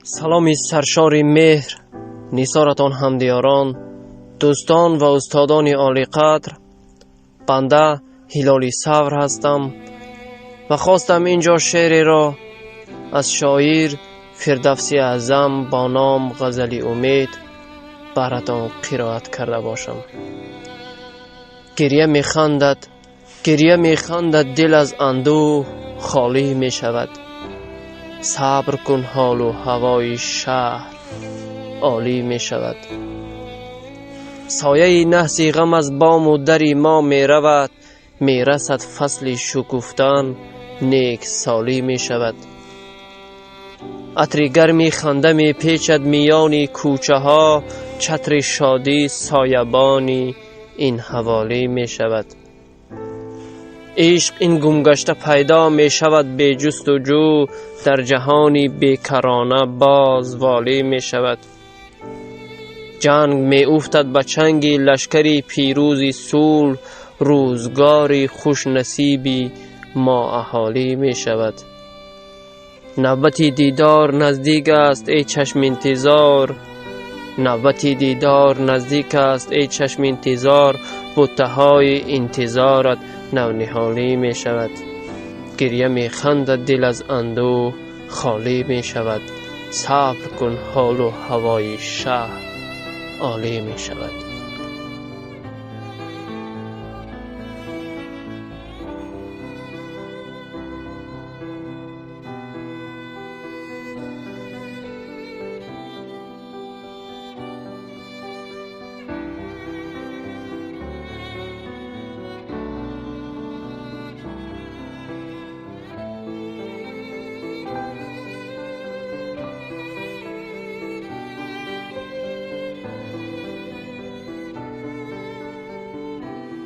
سلامی سرشار مهر نیسارتان همدیاران، دوستان و استادان عالی قدر. بنده هلالی صبر هستم و خواستم اینجا شعری را از شاعر فردوسی اعظم با نام غزل امید براتان قرائت کرده باشم. گریه میخندد دل از اندوه خالی می شود. صبر کن حال و هوای شهر عالی می شود. سایه نحسی غم از بام و دری ما می رود. می رسد فصل شکفتن نیک سالی می شود. عطر گرمی خنده می پیچد میانی کوچه ها. چتر شادی سایبانی این حوالی می شود. عشق این گمگشته پیدا می شود بی جست و جو. در جهانی بیکرانه باز والی می شود. جنگ می افتد به چنگی لشکری پیروزی صلح. روزگاری خوش نصیبی ما اهالی می شود. نوبتی دیدار نزدیک است ای چشم انتظار. نوبتی دیدار نزدیک است ای چشم انتظار. بوتهای انتظارت نونهالی می شود. گریه می خندد دل از اندوه خالی می شود. صبر کن حال و هوای شهر عالی می شود.